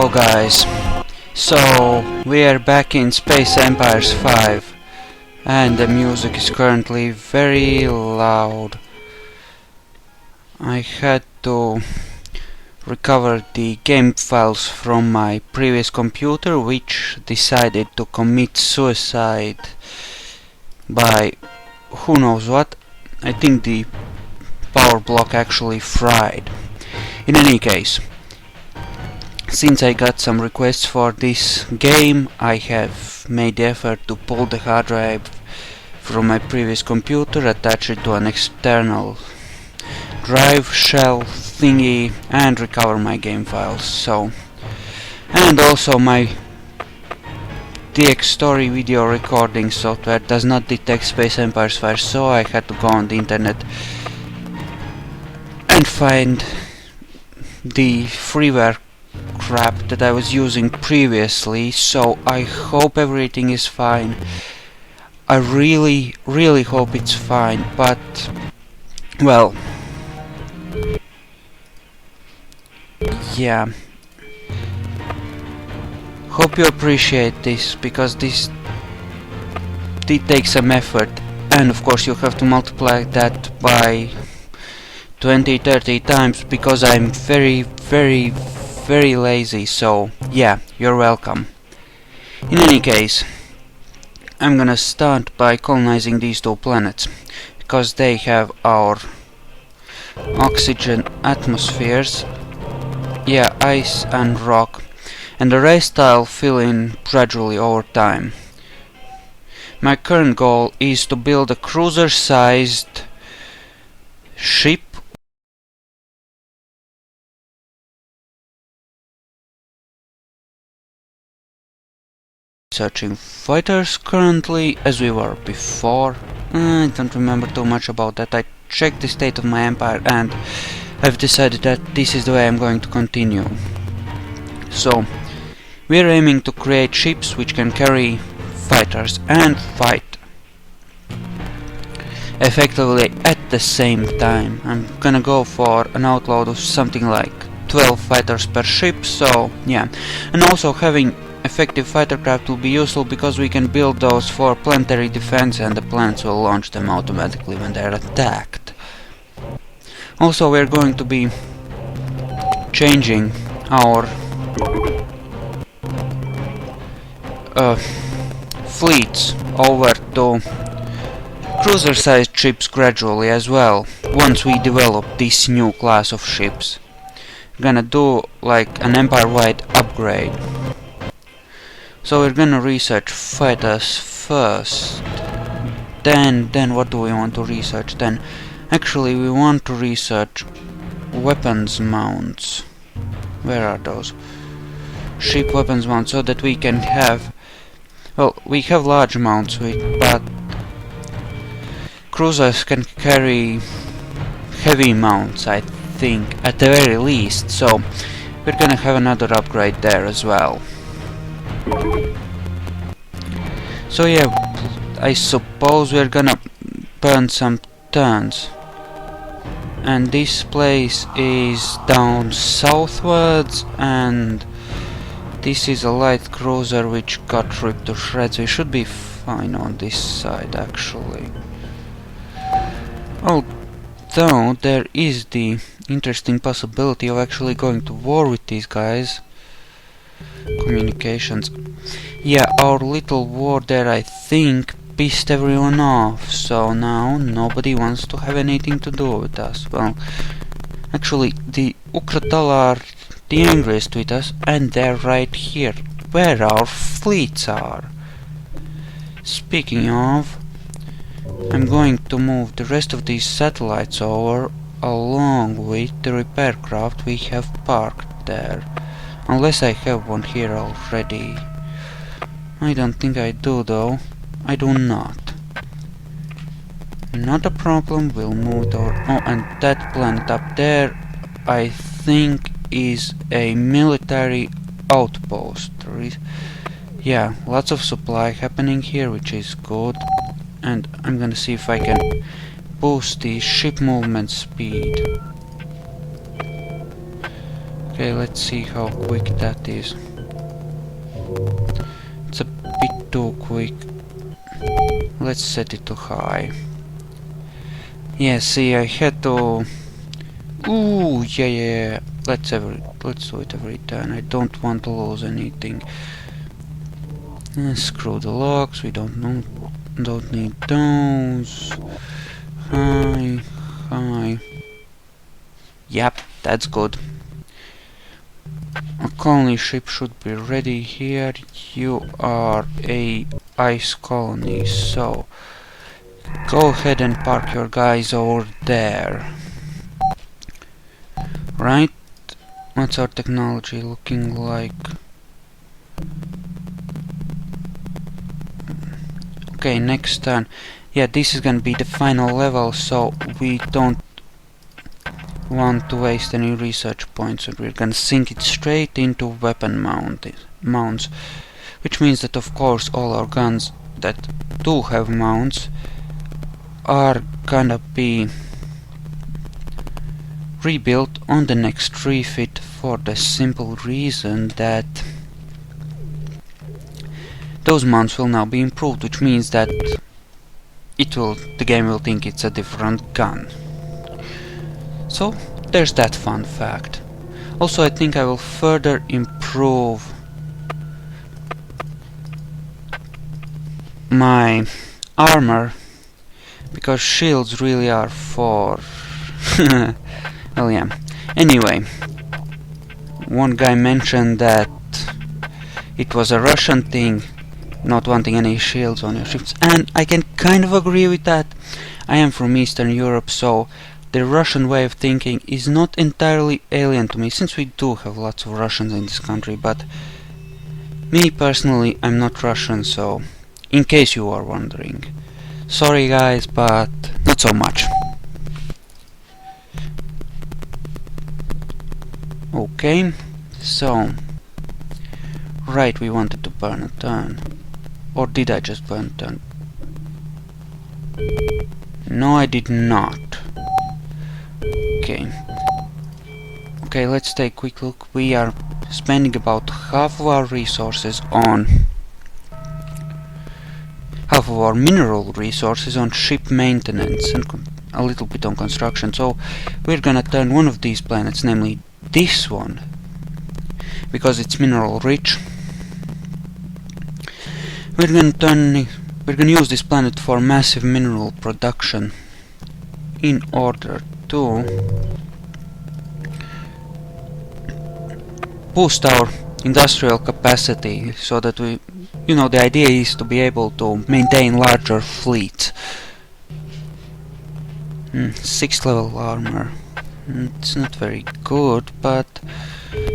Hello guys, so we are back in Space Empires 5 and the music is currently very loud. I had to recover the game files from my previous computer, which decided to commit suicide by who knows what. I think the power block actually fried. In any case, since I got some requests for this game, I have made the effort to pull the hard drive from my previous computer, attach it to an external drive shell thingy and recover my game files. And also my DX Story video recording software does not detect Space Empires 5, so I had to go on the internet and find the freeware crap that I was using previously, so I hope everything is fine. I really hope it's fine, but well, yeah, hope you appreciate this, because this did take some effort, and of course you have to multiply that by 20-30 times because I'm very lazy, so yeah, you're welcome. In any case, I'm gonna start by colonizing these two planets, because they have our oxygen atmospheres, yeah, ice and rock, and the rest I'll fill in gradually over time. My current goal is to build a cruiser-sized ship searching fighters currently, as we were before. I don't remember too much about that. I checked the state of my empire and I've decided that this is the way I'm going to continue. So, we're aiming to create ships which can carry fighters and fight effectively at the same time. I'm gonna go for an outload of something like 12 fighters per ship, so yeah. And also having effective fighter craft will be useful because we can build those for planetary defense and the planets will launch them automatically when they're attacked. Also, we're going to be changing our fleets over to cruiser-sized ships gradually as well, once we develop this new class of ships. We're gonna do like an empire-wide upgrade. So we're gonna research fighters first. Then what do we want to research then? Actually, we want to research weapons mounts. Where are those? Ship weapons mounts, so that we can have... Well, we have large mounts, but cruisers can carry heavy mounts, I think, at the very least. So we're gonna have another upgrade there as well. So yeah, I suppose we're gonna burn some turns. And this place is down southwards, and this is a light cruiser which got ripped to shreds. We should be fine on this side actually. Although there is the interesting possibility of actually going to war with these guys. Communications. Yeah, our little war there, I think, pissed everyone off, so now nobody wants to have anything to do with us. Well, actually, the Ukratal are the angriest with us, and they're right here, where our fleets are. Speaking of, I'm going to move the rest of these satellites over, along with the repair craft we have parked there. Unless I have one here already. I don't think I do though. I do not. Not a problem, we'll move over. Oh, and that planet up there, I think, is a military outpost. There is, yeah, lots of supply happening here, which is good. And I'm gonna see if I can boost the ship movement speed. Okay, let's see how quick that is. It's a bit too quick. Let's set it to high. Yeah, see, I had to... Ooh, yeah. Let's do it every turn. I don't want to lose anything. Screw the logs. We don't need those. High. Yep, that's good. A colony ship should be ready here. You are a ice colony, so go ahead and park your guys over there. Right? What's our technology looking like? Okay, next turn. Yeah, this is gonna be the final level, so we don't want to waste any research points, and we're gonna sink it straight into weapon mounts, which means that of course all our guns that do have mounts are gonna be rebuilt on the next refit, for the simple reason that those mounts will now be improved, which means that the game will think it's a different gun. So there's that fun fact. Also, I think I will further improve my armor, because shields really are for well, yeah. Anyway, one guy mentioned that it was a Russian thing not wanting any shields on your ships, and I can kind of agree with that. I am from Eastern Europe, so the Russian way of thinking is not entirely alien to me, since we do have lots of Russians in this country, but me personally, I'm not Russian, so in case you are wondering. Sorry guys, but not so much. Okay, so right, we wanted to burn a turn. Or did I just burn a turn? No, I did not. Okay, let's take a quick look. We are spending about half of our resources on... half of our mineral resources on ship maintenance and a little bit on construction. So we're gonna turn one of these planets, namely this one, because it's mineral rich. We're gonna use this planet for massive mineral production in order to boost our industrial capacity, so that we, the idea is to be able to maintain larger fleets. 6th level armor. It's not very good, but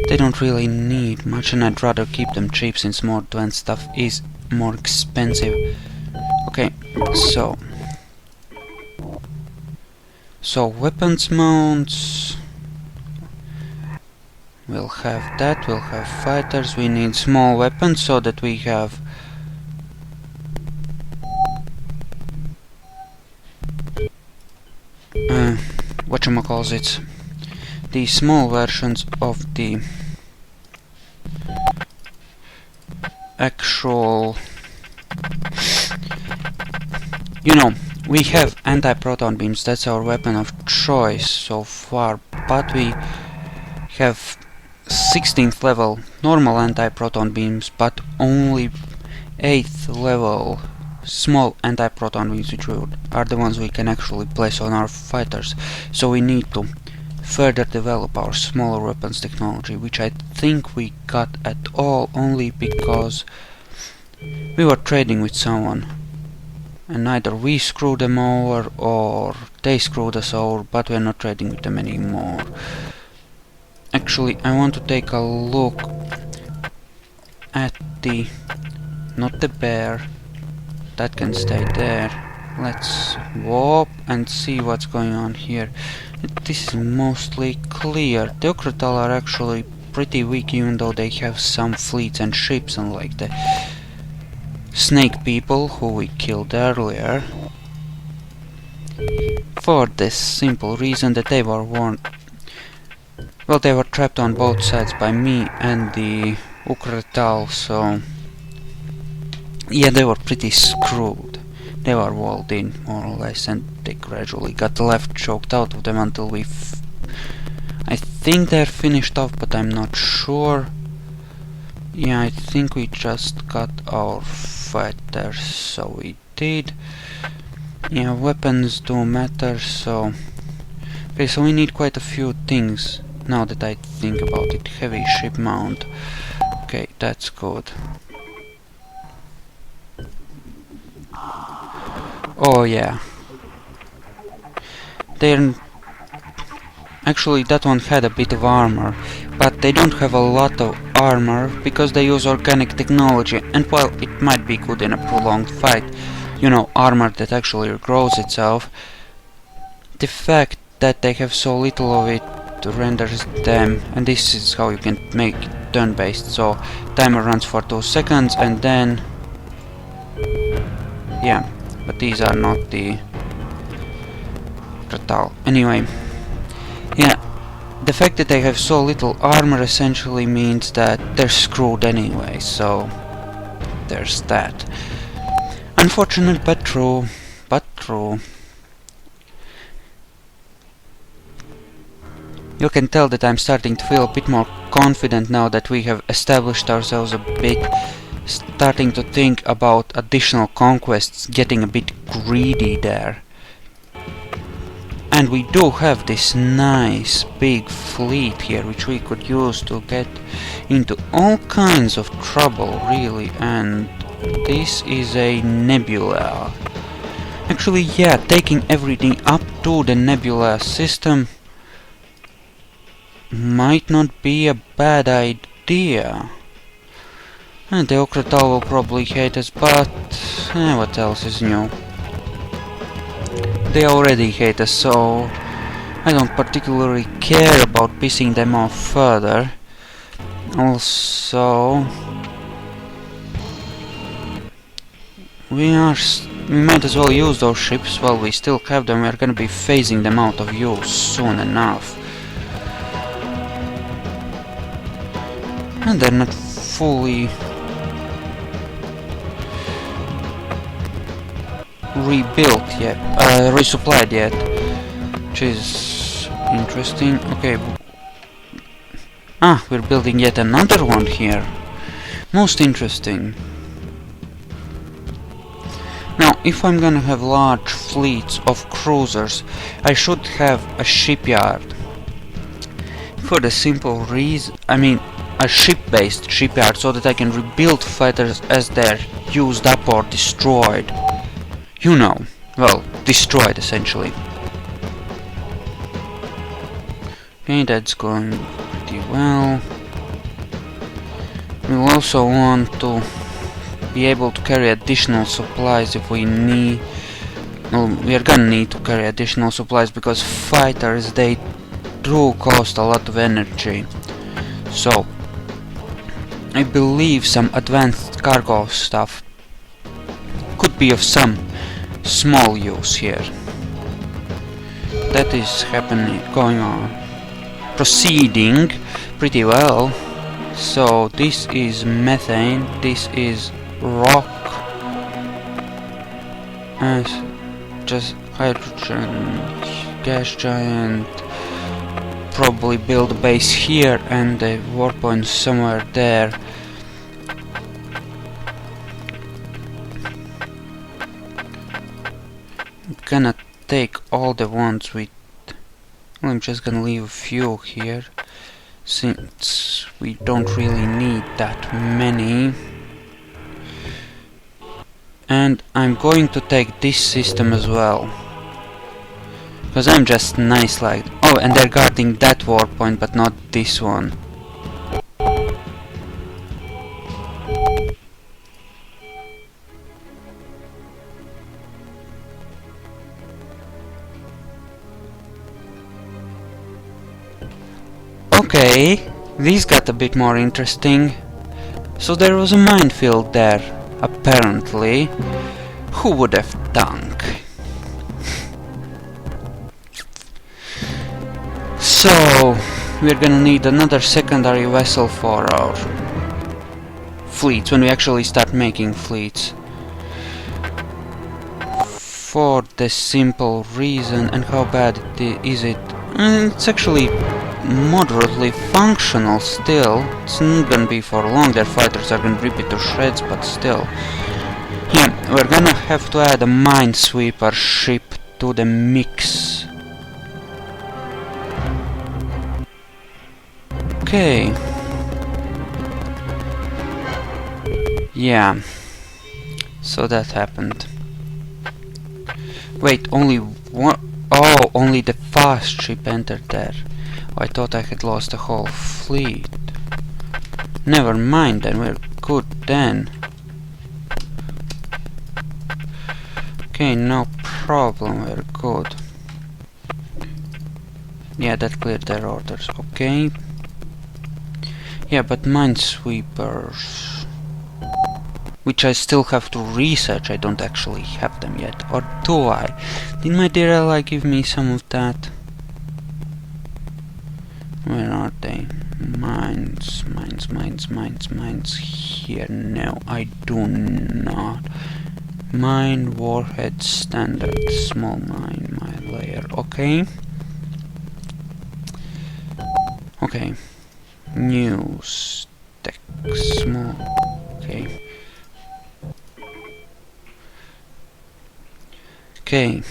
they don't really need much, and I'd rather keep them cheap since more advanced stuff is more expensive. Okay, so weapons mounts, we'll have that, we'll have fighters. We need small weapons so that we have whatchamacallit, the small versions of the actual, we have anti-proton beams. That's our weapon of choice so far, but we have 16th level normal anti-proton beams, but only 8th level small anti-proton beams, which are the ones we can actually place on our fighters. So we need to further develop our smaller weapons technology, which I think we got at all only because we were trading with someone, and either we screwed them over or they screwed us over, but we're not trading with them anymore. Actually, I want to take a look at not the bear, that can stay there. Let's warp and see what's going on here. This is mostly clear. The Ocratal are actually pretty weak, even though they have some fleets and ships, unlike the snake people who we killed earlier, for the simple reason that they were Well, they were trapped on both sides by me and the Ukretal, so yeah, they were pretty screwed. They were walled in, more or less, and they gradually got left choked out of them until I think they're finished off, but I'm not sure. Yeah, I think we just got our fight there, so we did. Yeah, weapons do matter, so... Okay, so we need quite a few things, now that I think about it. Heavy ship mount. Okay, that's good. Oh yeah. They're... Actually, that one had a bit of armor, but they don't have a lot of armor because they use organic technology, and while it might be good in a prolonged fight, you know, armor that actually regrows itself, the fact that they have so little of it renders them, and this is how you can make it turn-based, so timer runs for 2 seconds and then... yeah, but these are not the... Ratal. Anyway, yeah, the fact that they have so little armor essentially means that they're screwed anyway, so there's that. Unfortunate but true, but true. You can tell that I'm starting to feel a bit more confident now that we have established ourselves a bit, starting to think about additional conquests, getting a bit greedy there. And we do have this nice big fleet here, which we could use to get into all kinds of trouble, really, and this is a nebula. Actually, yeah, taking everything up to the nebula system might not be a bad idea. And the Okretal will probably hate us, but what else is new? They already hate us, so I don't particularly care about pissing them off further. Also, we might as well use those ships while we still have them. We're gonna be phasing them out of use soon enough. And they're not fully rebuilt yet, resupplied yet, which is interesting. Okay, we're building yet another one here. Most interesting. Now, if I'm gonna have large fleets of cruisers, I should have a shipyard. For the simple reason, I mean, a ship-based shipyard, so that I can rebuild fighters as they're used up or destroyed. You know, well, destroyed essentially. Okay, that's going pretty well. We'll also want to be able to carry additional supplies if we need. Well, we are gonna need to carry additional supplies because fighters, they do cost a lot of energy. So, I believe some advanced cargo stuff could be of some small use here. That is happening, going on, proceeding pretty well. So this is methane, this is rock, and just hydrogen, gas giant. Probably build a base here and a warpoint somewhere there. I'm gonna take all the ones with... well, I'm just gonna leave a few here, since we don't really need that many. And I'm going to take this system as well, because I'm just nice like... oh, and they're guarding that warpoint, but not this one. Okay, these got a bit more interesting. So there was a minefield there, apparently. Who would have thunk? So, we're gonna need another secondary vessel for our fleets, when we actually start making fleets. For the simple reason, and how bad is it? It's actually moderately functional still. It's not gonna be for long, their fighters are gonna rip it to shreds, but still. Yeah, we're gonna have to add a minesweeper ship to the mix. Okay. Yeah. So that happened. Wait, only one... Oh, only the fast ship entered there. Oh, I thought I had lost the whole fleet. Never mind then, we're good then. Okay, no problem, we're good. Yeah, that cleared their orders, okay. Yeah, but minesweepers, which I still have to research, I don't actually have them yet. Or do I? Did my dear ally give me some of that? Where are they? Mines. Here, no, I do not. Mine, warhead, standard, small mine, mine layer, okay. Okay. News, tech, small, okay. Okay.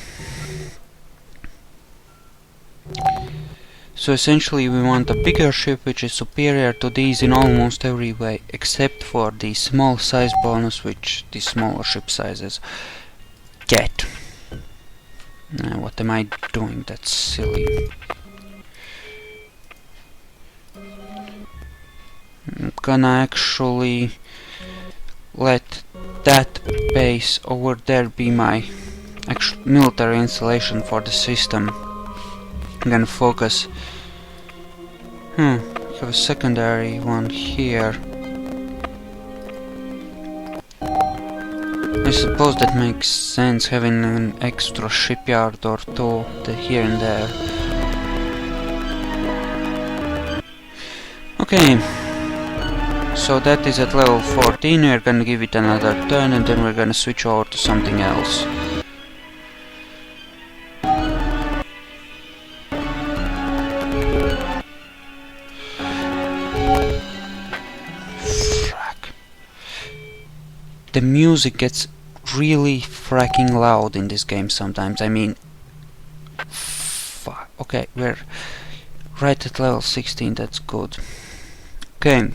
So essentially we want a bigger ship which is superior to these in almost every way, except for the small size bonus which the smaller ship sizes get. What am I doing? That's silly. I'm gonna actually let that base over there be my actual military installation for the system. I'm gonna focus. Have a secondary one here. I suppose that makes sense, having an extra shipyard or two here and there. Okay, so that is at level 14. We're gonna give it another turn and then we're gonna switch over to something else. The music gets really fracking loud in this game sometimes. I mean, fuck. Okay, we're right at level 16. That's good. Okay.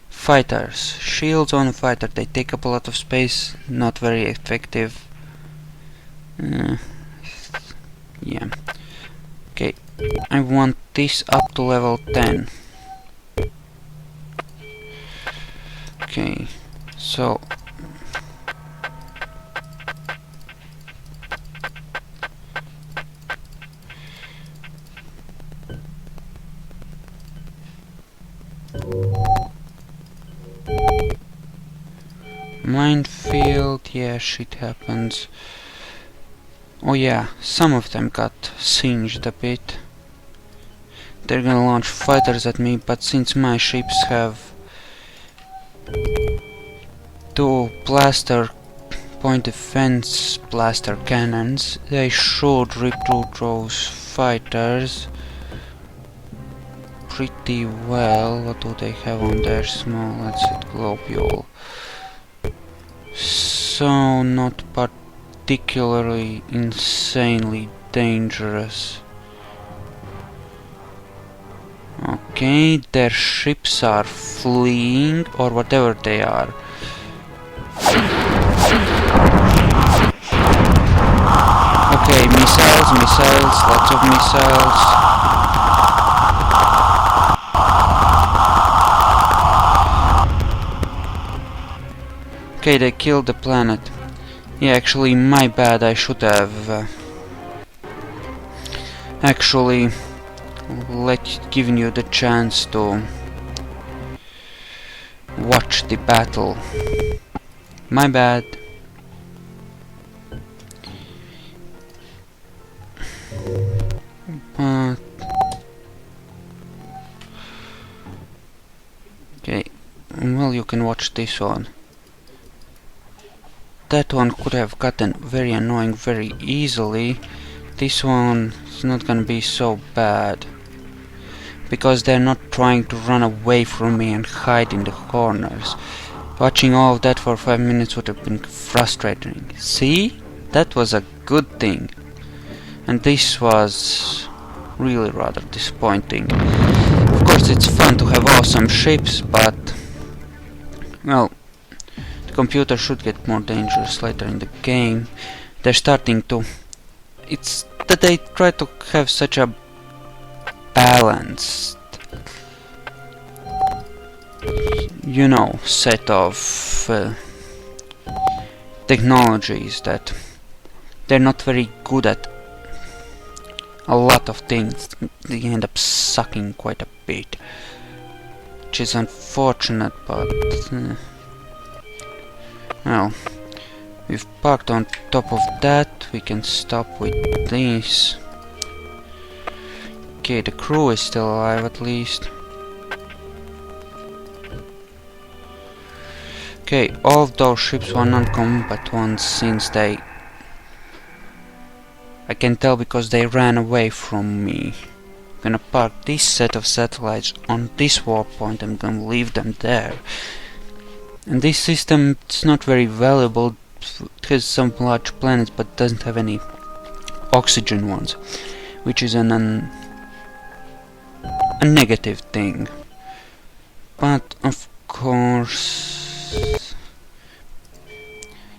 Fighters. Shields on a fighter. They take up a lot of space. Not very effective. Yeah. Okay. I want this up to level 10. Okay. So Minefield, yeah, shit happens. Oh yeah, some of them got singed a bit. They're gonna launch fighters at me, but since my ships have two blaster point defense blaster cannons, they should rip through those fighters pretty well. What do they have on their small? Let's hit globule. So not particularly insanely dangerous. Okay, their ships are fleeing or whatever they are. Okay, missiles, lots of missiles. Okay, they killed the planet. Yeah, actually, my bad, I should have actually given you the chance to watch the battle. My bad. But Okay, well, you can watch this one. That one could have gotten very annoying very easily. This one is not gonna be so bad, because they're not trying to run away from me and hide in the corners. Watching all of that for 5 minutes would have been frustrating. See? That was a good thing. And this was really rather disappointing. Of course, it's fun to have awesome ships, but well, the computer should get more dangerous later in the game. They're starting to... It's that they try to have such a balanced, you know, set of technologies that they're not very good at a lot of things. They end up sucking quite a bit, which is unfortunate, but well, we've parked on top of that. We can stop with this. Okay, the crew is still alive at least. Okay, all of those ships were non-combat ones since they... I can tell because they ran away from me. I'm gonna park this set of satellites on this warpoint. I'm gonna leave them there. And this system is not very valuable. It has some large planets but doesn't have any oxygen ones, which is a negative thing. But of course,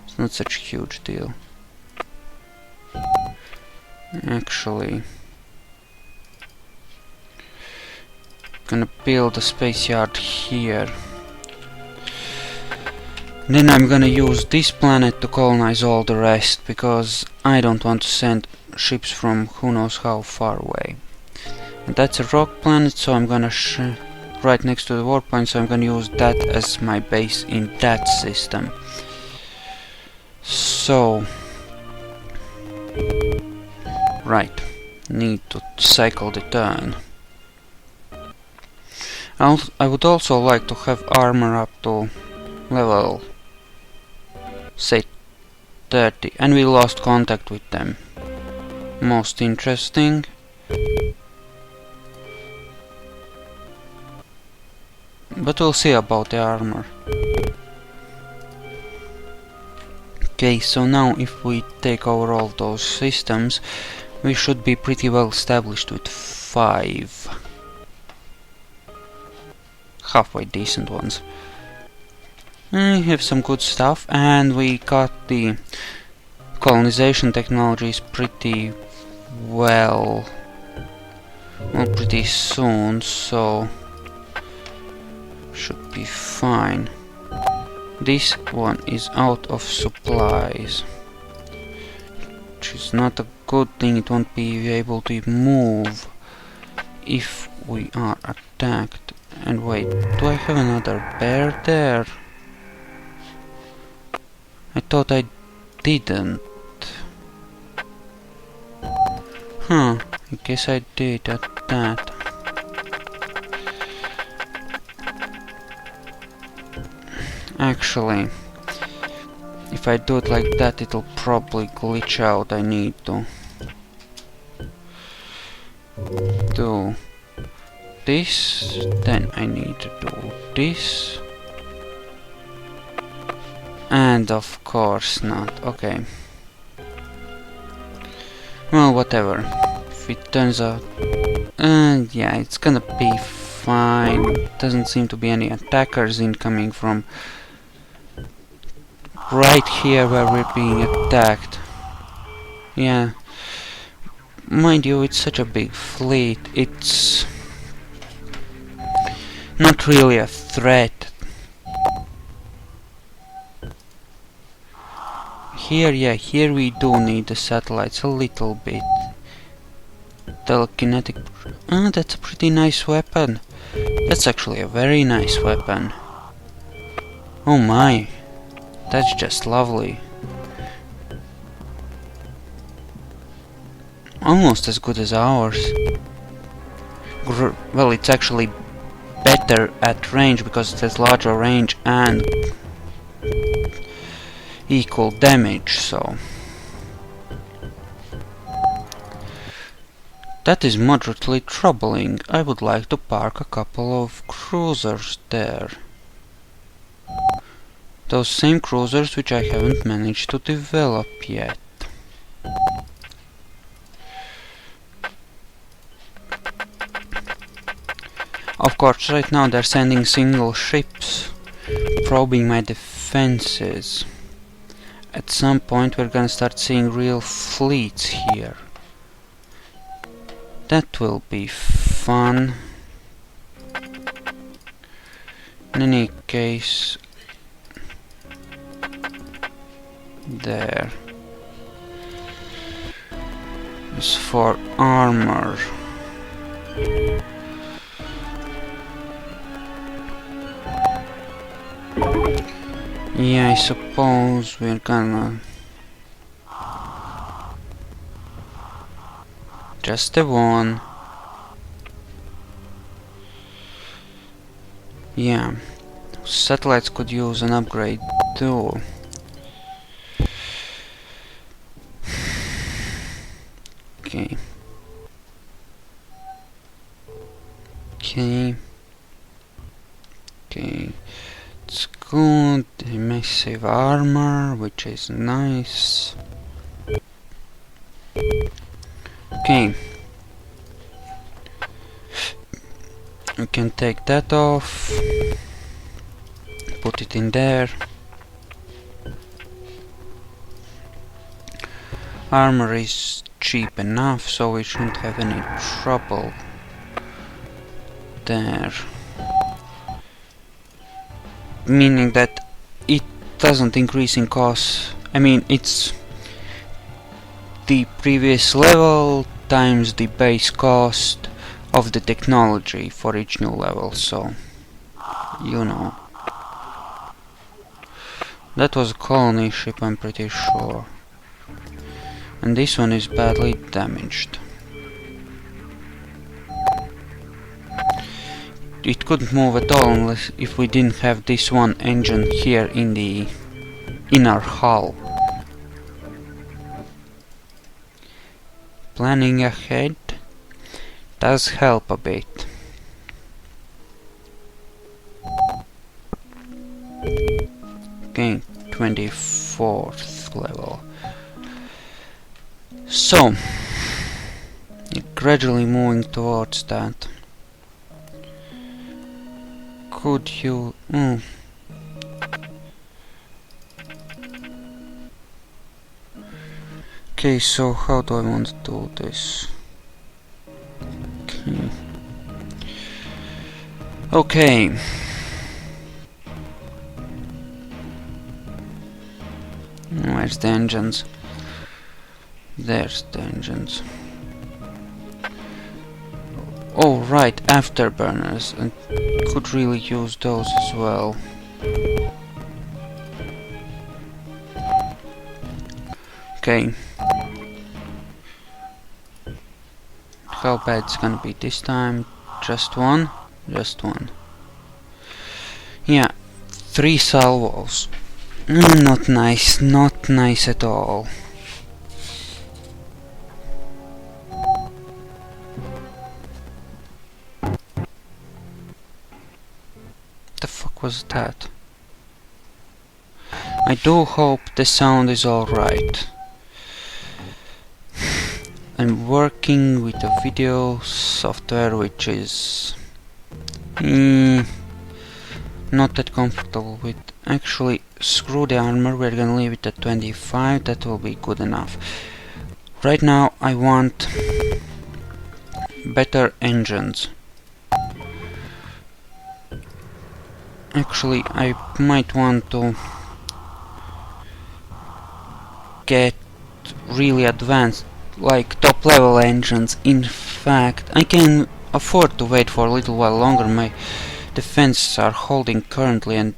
it's not such a huge deal. Actually, gonna build a space yard here. Then I'm gonna use this planet to colonize all the rest, because I don't want to send ships from who knows how far away. And that's a rock planet, so I'm gonna right next to the warpoint, so I'm gonna use that as my base in that system. So, right, need to cycle the turn. I would also like to have armor up to level, say, 30, and we lost contact with them. Most interesting. But we'll see about the armor. Okay, so now if we take over all those systems, we should be pretty well established with 5 halfway decent ones. We have some good stuff, and we got the colonization technologies pretty well, pretty soon, so should be fine. This one is out of supplies, which is not a good thing. It won't be able to move if we are attacked. And wait, do I have another bear there? I thought I didn't. Huh, I guess I did at that. Actually, if I do it like that, it'll probably glitch out. I need to do this, then I need to do this, and of course not. Okay. Well, whatever. If it turns out... yeah, it's gonna be fine. Doesn't seem to be any attackers incoming from right here where we're being attacked. Yeah. Mind you, it's such a big fleet. It's not really a threat. Here, yeah, here we do need the satellites a little bit. Telekinetic... that's a pretty nice weapon. That's actually a very nice weapon. Oh my, that's just lovely. Almost as good as ours. Well, it's actually better at range because it has larger range and equal damage, so that is moderately troubling. I would like to park a couple of cruisers there. Those same cruisers which I haven't managed to develop yet. Of course, right now they're sending single ships, probing my defenses. At some point we're gonna start seeing real fleets here. That will be fun. In any case, there. As for armor, yeah, I suppose we're gonna just the one. Yeah, satellites could use an upgrade too. Okay. Okay. Okay. It's good. Massive armor, which is nice. Okay. We can take that off. Put it in there. Armor is cheap enough, so we shouldn't have any trouble there. Meaning that it doesn't increase in cost. I mean, it's the previous level times the base cost of the technology for each new level, so you know. That was a colony ship, I'm pretty sure. And this one is badly damaged. It couldn't move at all unless if we didn't have this one engine here in our hull. Planning ahead does help a bit. Okay, 24th level. So, gradually moving towards that. Could you... Okay, so how do I want to do this? Okay. Okay. Where's the engines? There's the engines. Oh, right, afterburners. I could really use those as well. Okay. How bad it's gonna be this time? Just one? Just one. Yeah, 3 salvos. Not nice, not nice at all. The fuck was that? I do hope the sound is alright. I'm working with a video software which is not that comfortable with. Actually, screw the armor, we're gonna leave it at 25, that will be good enough. Right now I want better engines. Actually, I might want to get really advanced, like top level engines. In fact, I can afford to wait for a little while longer. My defenses are holding currently, and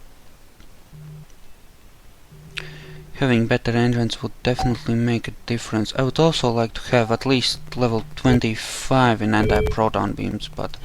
having better engines would definitely make a difference. I would also like to have at least level 25 in anti-proton beams, but